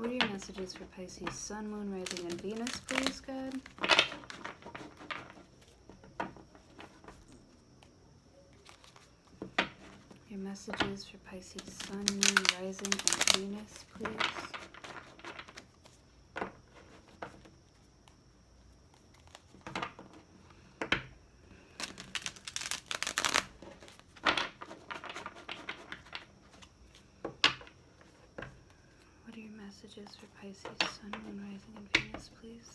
What are your messages for Pisces, Sun, Moon, Rising, and Venus, please, God? Your messages for Pisces, Sun, Moon, Rising, and Venus, please. What are your messages for Pisces, Sun, Moon, Rising, and Venus, please?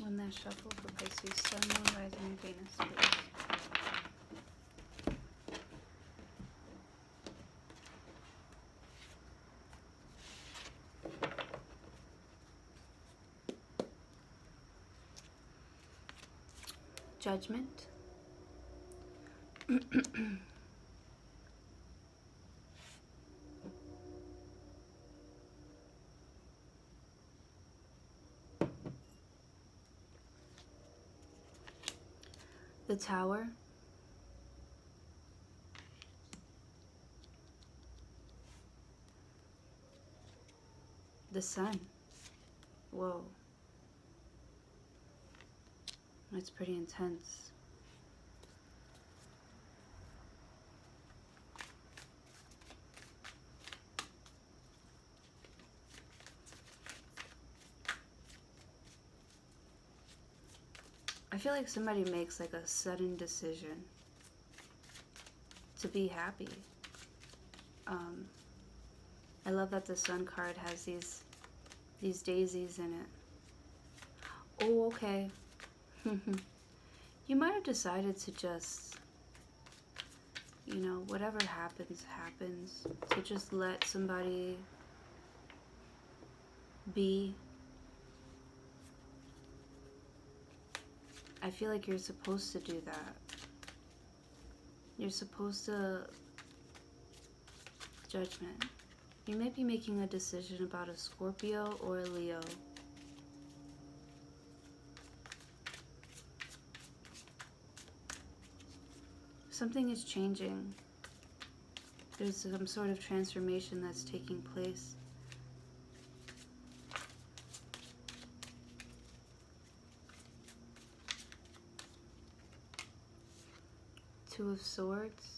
One last shuffle for Pisces, Sun, Moon, Rising, and Venus, please. Judgment. The Tower. The Sun. Whoa. That's pretty intense. I feel like somebody makes like a sudden decision to be happy. I love that the Sun card has these daisies in it. Oh, okay. You might have decided to just, you know, whatever happens, happens. To just let somebody be. I feel like you're supposed to do that. You're supposed to... Judgment. You may be making a decision about a Scorpio or a Leo. Something is changing. There's some sort of transformation that's taking place. Two of Swords.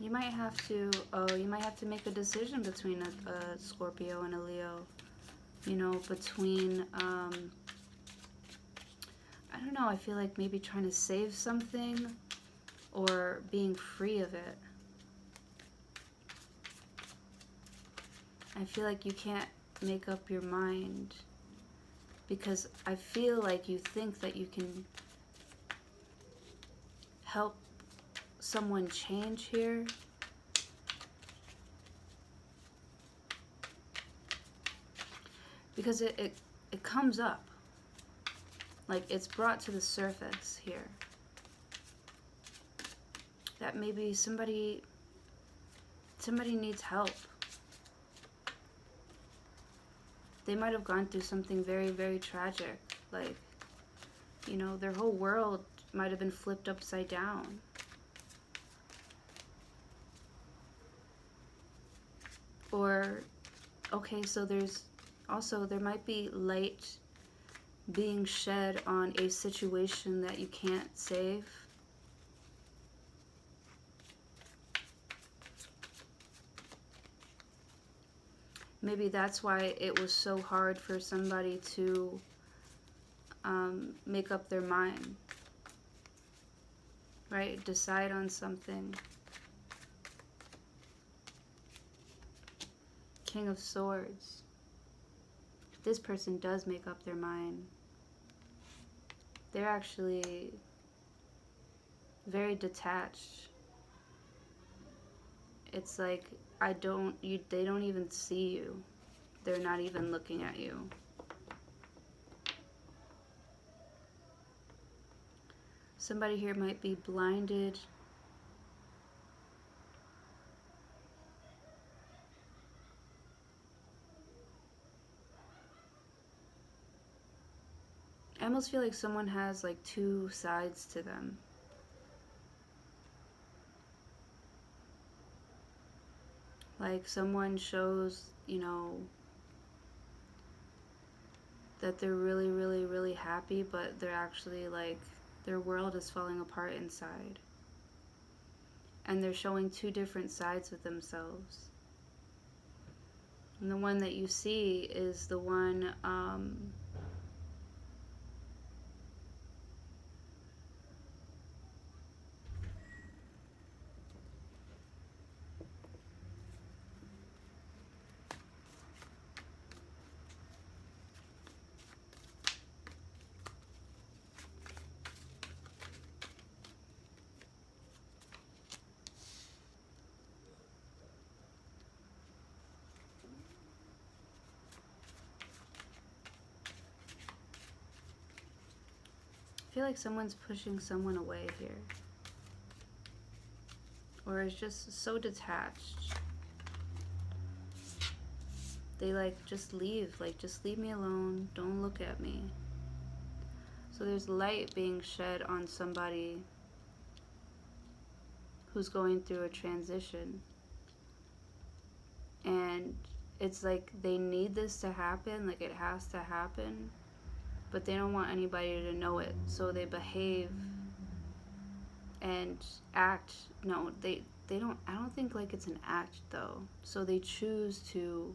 You might have to make a decision between a Scorpio and a Leo. You know, between, I don't know, I feel like maybe trying to save something or being free of it. I feel like you can't make up your mind because I feel like you think that you can help someone change here. Because it comes up. Like it's brought to the surface here. That maybe somebody needs help. They might have gone through something very, very tragic. Like, you know, their whole world might have been flipped upside down. Or, okay, so there might be light being shed on a situation that you can't save. Maybe that's why it was so hard for somebody to make up their mind, right? Decide on something. King of Swords. This person does make up their mind. They're actually very detached. It's like they don't even see you. they're not even looking at you. Somebody here might be blinded. I almost feel like someone has like two sides to them. Like someone shows, you know, that they're really, really, really happy, but they're actually like, their world is falling apart inside. And they're showing two different sides of themselves. And the one that you see is the one, I feel like someone's pushing someone away here. Or is just so detached. They like, just leave. Like, just leave me alone. Don't look at me. So there's light being shed on somebody who's going through a transition. And it's like they need this to happen. Like, it has to happen. But they don't want anybody to know it. So they behave and act. No, they don't. I don't think like it's an act though. So they choose to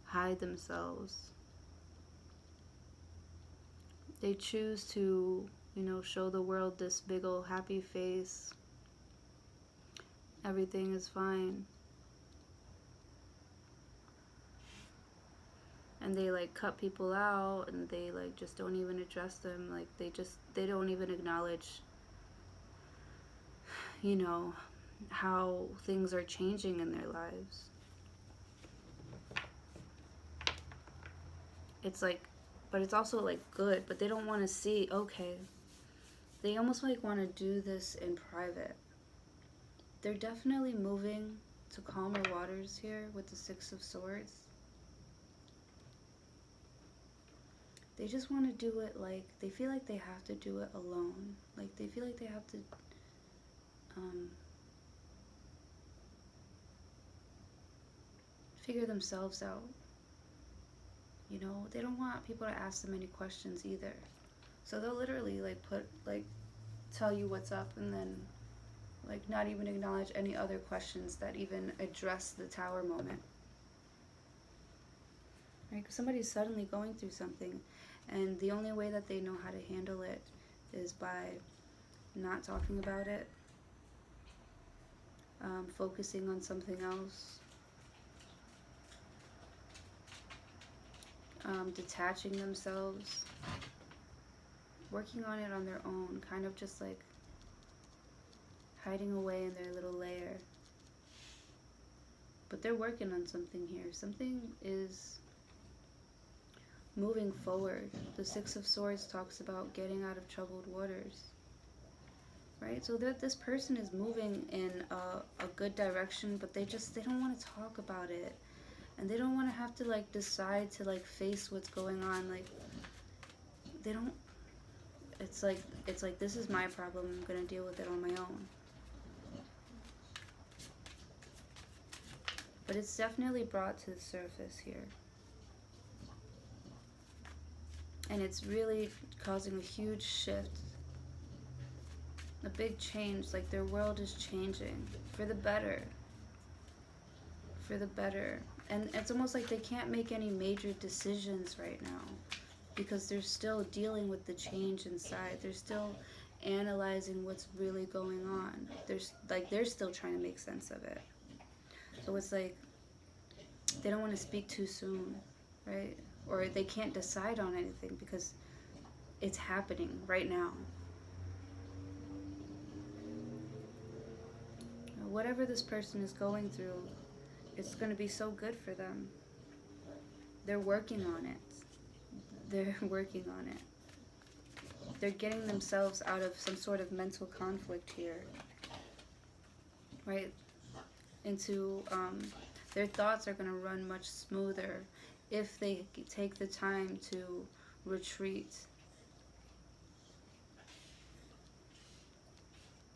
hide themselves. They choose to, you know, show the world this big old happy face. Everything is fine. And they like cut people out, and they like just don't even address them. Like they don't even acknowledge, you know, how things are changing in their lives. It's like, but it's also like good, but they don't want to see, okay. They almost like want to do this in private. They're definitely moving to calmer waters here with the Six of Swords. They just want to do it like, they feel like they have to do it alone. Like they feel like they have to figure themselves out. You know, they don't want people to ask them any questions either. So they'll literally like tell you what's up, and then like not even acknowledge any other questions that even address the tower moment. Right? Because somebody's suddenly going through something, and the only way that they know how to handle it is by not talking about it, focusing on something else, detaching themselves, working on it on their own, kind of just like hiding away in their little lair. But they're working on something here. Something is moving forward. The Six of Swords talks about getting out of troubled waters. Right? So this person is moving in a good direction, but they don't want to talk about it. And they don't want to have to like decide to like face what's going on. Like they don't, it's like this is my problem, I'm going to deal with it on my own. But it's definitely brought to the surface here. And it's really causing a huge shift. A big change. Like their world is changing. For the better. For the better. And it's almost like they can't make any major decisions right now. Because they're still dealing with the change inside. They're still analyzing what's really going on. They're still trying to make sense of it. So it's like they don't want to speak too soon, right? Or they can't decide on anything because it's happening right now. Whatever this person is going through, it's going to be so good for them. They're working on it. They're working on it. They're getting themselves out of some sort of mental conflict here, right? Into their thoughts are going to run much smoother if they take the time to retreat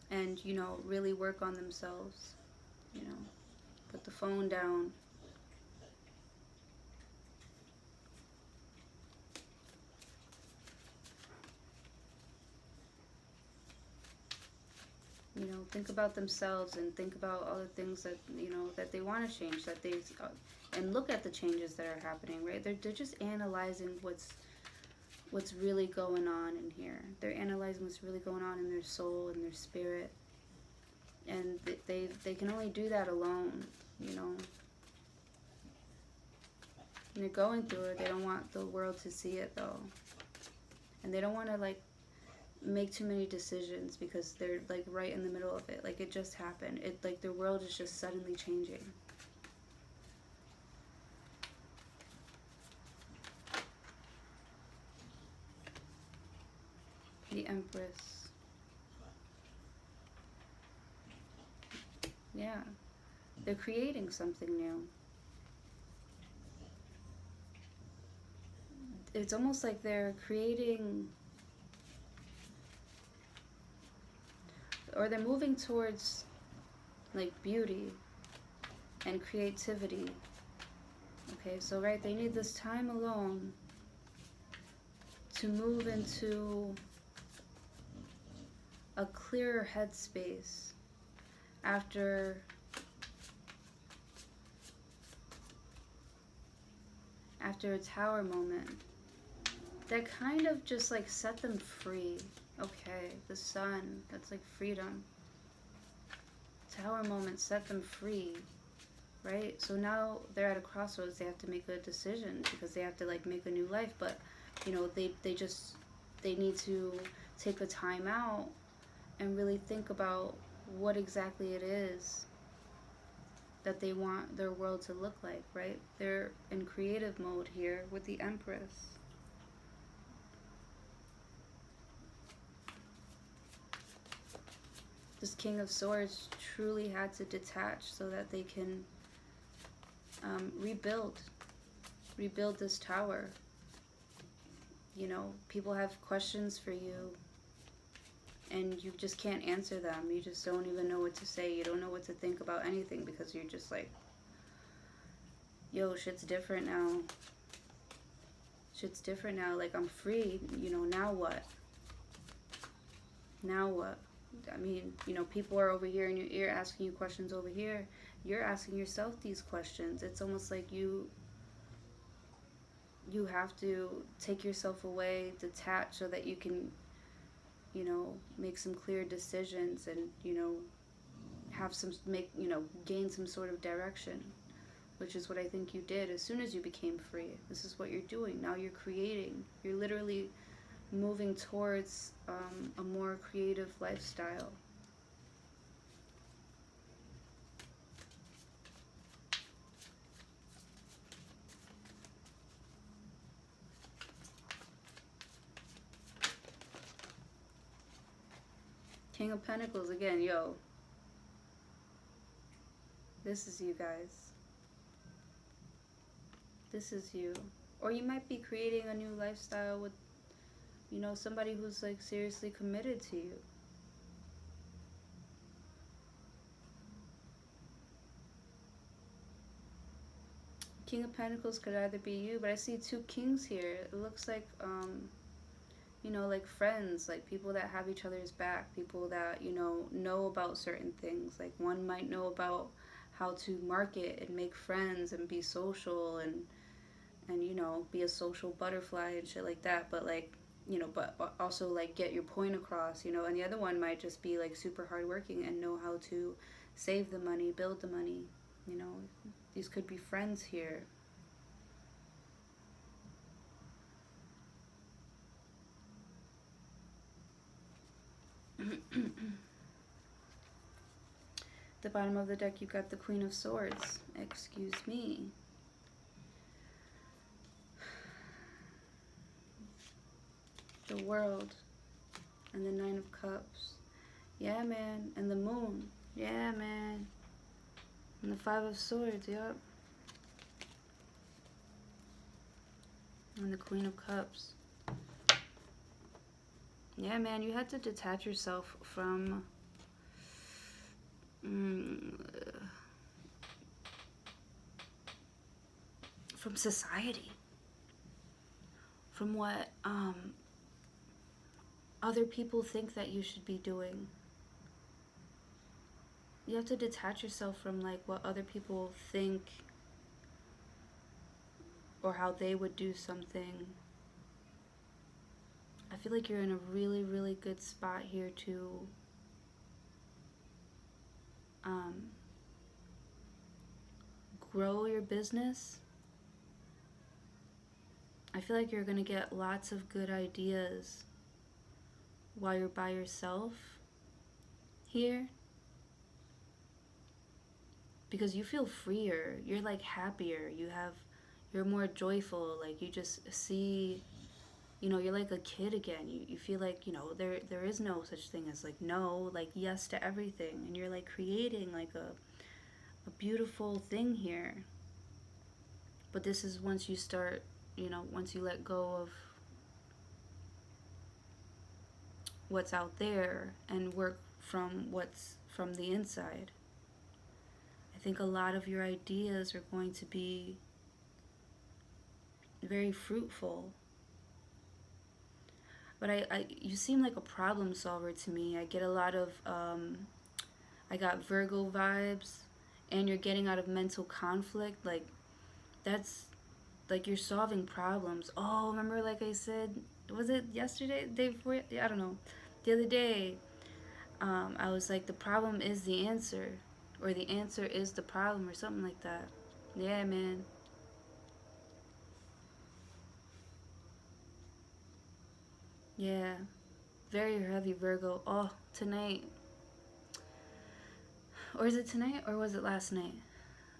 and, you know, really work on themselves, you know, put the phone down. You know, think about themselves and think about all the things that, you know, that they want to change, that they, and look at the changes that are happening, right? They're just analyzing what's really going on in here. They're analyzing what's really going on in their soul and their spirit. And they can only do that alone, you know. And they're going through it. They don't want the world to see it, though. And they don't want to, like, make too many decisions because they're, like, right in the middle of it. Like, it just happened. It, like, their world is just suddenly changing. The Empress. Yeah. They're creating something new. It's almost like they're creating, or they're moving towards, like, beauty and creativity. Okay, so, right, they need this time alone to move into a clearer headspace after a tower moment that kind of just, like, set them free. Okay, the sun, that's like freedom. Tower moment set them free, right? So now they're at a crossroads. They have to make a decision because they have to, like, make a new life. But, you know, they need to take a time out and really think about what exactly it is that they want their world to look like, right? They're in creative mode here with the Empress. This King of Swords truly had to detach so that they can rebuild this tower. You know, people have questions for you and you just can't answer them. You just don't even know what to say. You don't know what to think about anything because you're just like, yo, shit's different now. Shit's different now. Like, I'm free. You know, now what? Now what? I mean, you know, people are over here in your ear asking you questions over here. You're asking yourself these questions. It's almost like you have to take yourself away, detach so that you can, you know, make some clear decisions and, you know, gain some sort of direction, which is what I think you did as soon as you became free. This is what you're doing. Now you're creating. You're literally moving towards a more creative lifestyle. King of Pentacles again, yo. This is you guys. This is you. Or you might be creating a new lifestyle with, you know, somebody who's, like, seriously committed to you. King of Pentacles could either be you, but I see two kings here. It looks like, you know, like friends, like people that have each other's back, people that, you know about certain things. Like, one might know about how to market and make friends and be social and you know, be a social butterfly and shit like that. But, like, you know, but also, like, get your point across, you know. And the other one might just be, like, super hardworking and know how to save the money, build the money, you know. These could be friends here. The bottom of the deck, you got the Queen of Swords. Excuse me. the World, and the Nine of Cups. Yeah, man. And the Moon. Yeah, man. And the Five of Swords, yep. And the Queen of Cups. Yeah, man, you had to detach yourself from from society, from what other people think that you should be doing. You have to detach yourself from like what other people think or how they would do something. I feel like you're in a really, really good spot here to um, grow your business. I feel like you're going to get lots of good ideas while you're by yourself here, because you feel freer. You're like happier. You're more joyful. Like you just see, you're like a kid again. You feel like, there is no such thing as like no, like yes to everything. And you're like creating like a beautiful thing here. But this is once you start, once you let go of what's out there and work from what's from the inside. I think a lot of your ideas are going to be very fruitful. But you seem like a problem solver to me. I get a lot of, I got Virgo vibes, and you're getting out of mental conflict. Like, that's, like, you're solving problems. Oh, remember, like I said, was it yesterday? Day before? I don't know. The other day, I was like, the problem is the answer, or the answer is the problem, or something like that. Yeah, man. Yeah. Very heavy Virgo. Oh, tonight. Or is it tonight, or was it last night?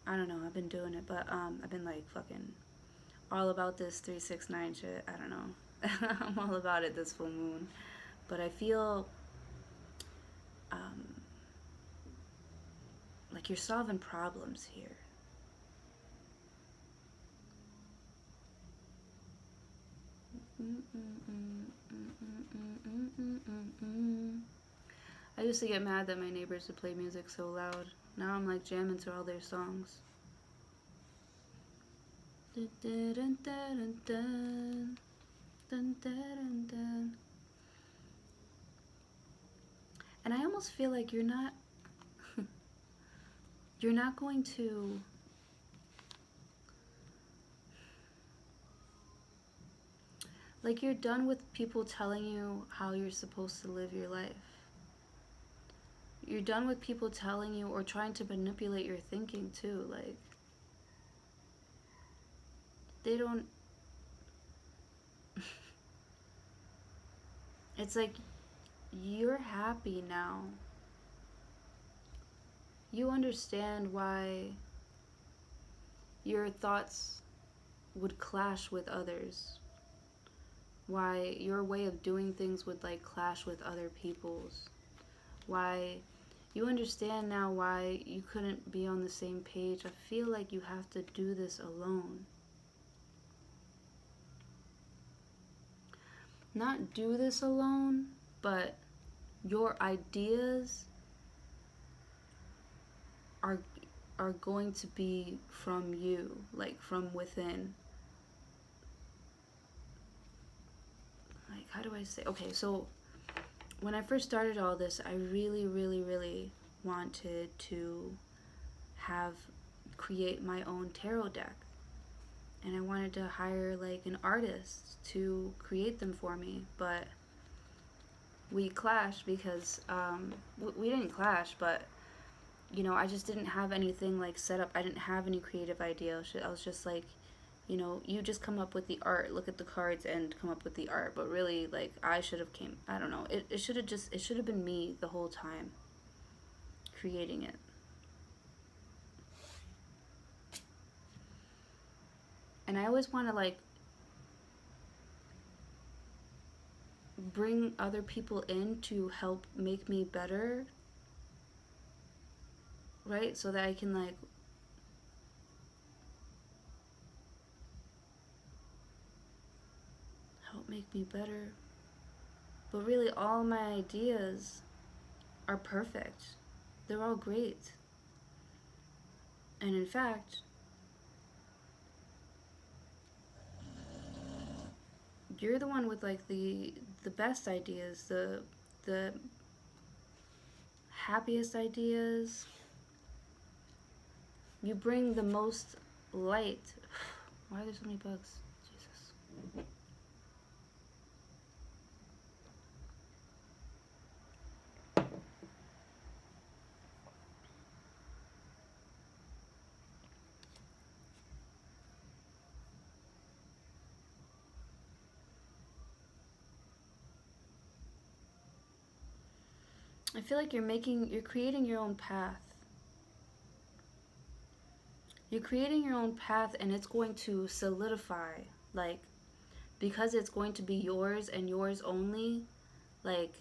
I don't know. I've been doing it, but I've been like fucking all about this 369 shit. I don't know. I'm all about it this full moon, but I feel um, like you're solving problems here. I used to get mad that my neighbors would play music so loud. Now I'm like jamming to all their songs. And I almost feel like you're not going to like, you're done with people telling you how you're supposed to live your life. You're done with people telling you or trying to manipulate your thinking too. Like, they don't. It's like you're happy now. You understand why your thoughts would clash with others. Why your way of doing things would like clash with other people's. Why you understand now why you couldn't be on the same page. I feel like you have to do this alone. Not do this alone, but your ideas are going to be from you, like from within. Like, how do I say? Okay, so when I first started all this, I really, really, really wanted to create my own tarot deck. And I wanted to hire like an artist to create them for me, but we clashed because we didn't clash, but I just didn't have anything like set up. I didn't have any creative idea. I was just like, you just come up with the art, look at the cards and come up with the art. But really, like, I should have I don't know. It should have been me the whole time creating it. And I always want to like, bring other people in to help make me better, right? So that I can like help make me better. But really, all my ideas are perfect. They're all great. And in fact, you're the one with like the best ideas, the happiest ideas. You bring the most light. Why are there so many bugs? Jesus. I feel like you're creating your own path. You're creating your own path, and it's going to solidify, like, because it's going to be yours and yours only, like,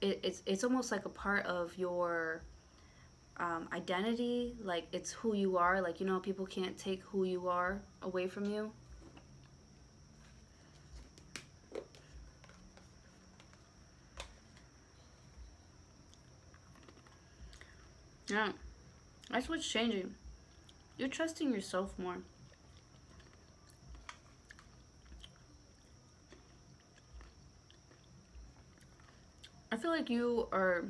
it's almost like a part of your identity, like it's who you are, like, you know, people can't take who you are away from you. Yeah, that's what's changing. You're trusting yourself more. I feel like you are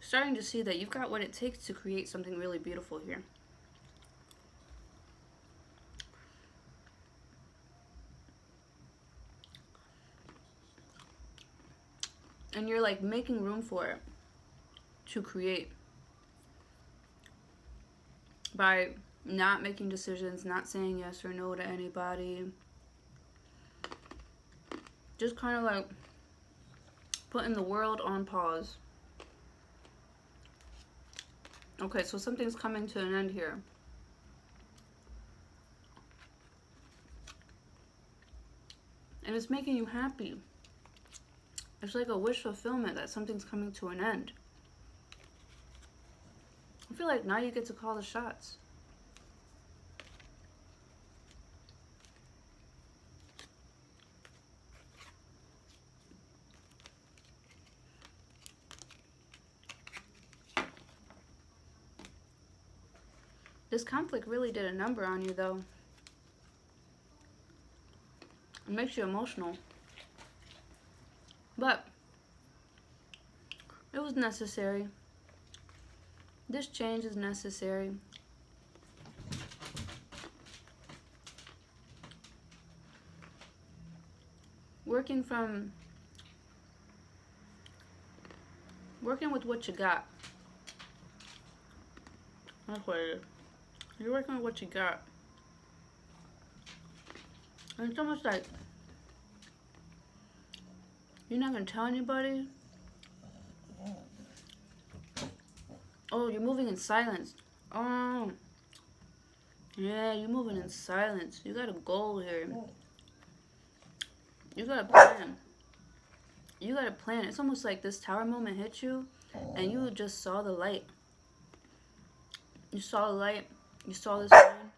starting to see that you've got what it takes to create something really beautiful here. And you're like making room for it to create by not making decisions, not saying yes or no to anybody. Just kind of like putting the world on pause. Okay, so something's coming to an end here. And it's making you happy. It's like a wish fulfillment that something's coming to an end. I feel like now you get to call the shots. This conflict really did a number on you, though. It makes you emotional. But it was necessary. This change is necessary. Working with what you got. That's what it is. You're working with what you got. And it's almost like you're not gonna tell anybody. Oh, you're moving in silence. Oh, yeah, you're moving in silence. You got a goal here. You got a plan. You got a plan. It's almost like this tower moment hit you, and you just saw the light. You saw the light. You saw this line.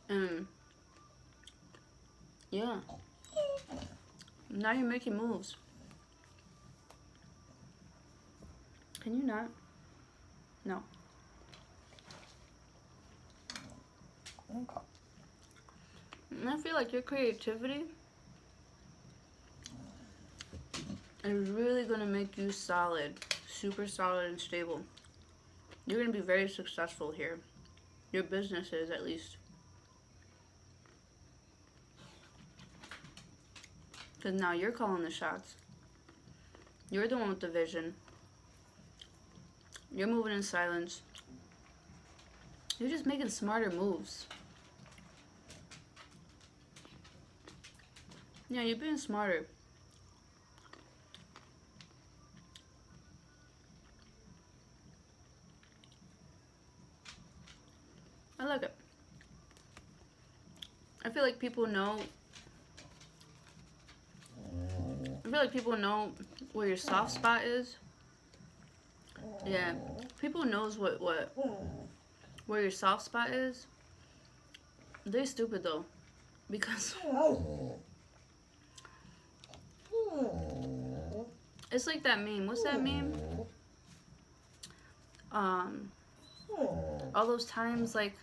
And yeah, now you're making moves. Can you not? No. And I feel like your creativity is really gonna make you solid, super solid and stable. You're gonna be very successful here. Your business is, at least. Because now you're calling the shots. You're the one with the vision. You're moving in silence. You're just making smarter moves. Yeah, you're being smarter. I like it. feel like people know. I feel like people know where your soft spot is. Yeah, people knows where your soft spot is. They stupid though, because it's like that meme. What's that meme? All those times like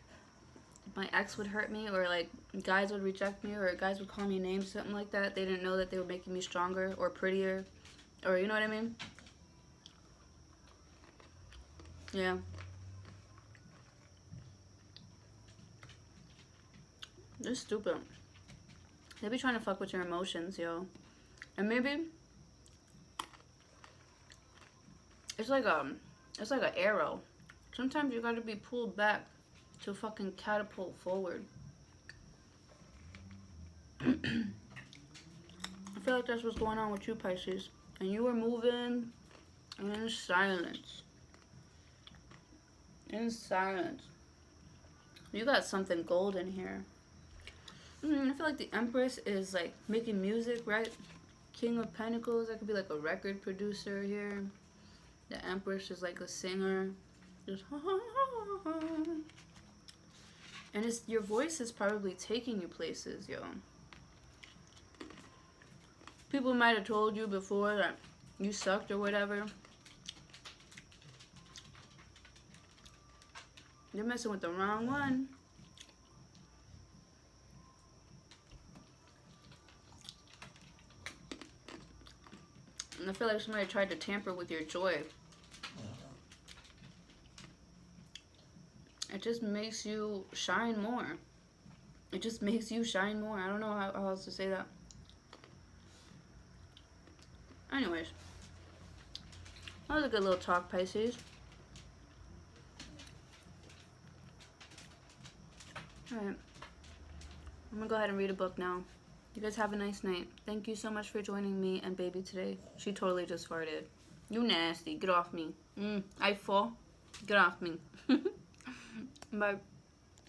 my ex would hurt me, or like guys would reject me, or guys would call me names, something like that. They didn't know that they were making me stronger or prettier, or you know what I mean? Yeah. They're stupid. They be trying to fuck with your emotions, yo. And maybe it's like an arrow. Sometimes you gotta be pulled back to fucking catapult forward. I feel like that's what's going on with you, Pisces. And you were moving in silence. In silence. You got something golden here. I feel like the Empress is like making music, right? King of Pentacles, that could be like a record producer here. The Empress is like a singer. Just and it's your voice is probably taking you places, yo. People might have told you before that you sucked or whatever. You're messing with the wrong one. And I feel like somebody tried to tamper with your joy. It just makes you shine more. It just makes you shine more. I don't know how else to say that. Anyways. That was a good little talk, Pisces. Alright. I'm gonna go ahead and read a book now. You guys have a nice night. Thank you so much for joining me and baby today. She totally just farted. You nasty. Get off me. I fall. Get off me. Bye.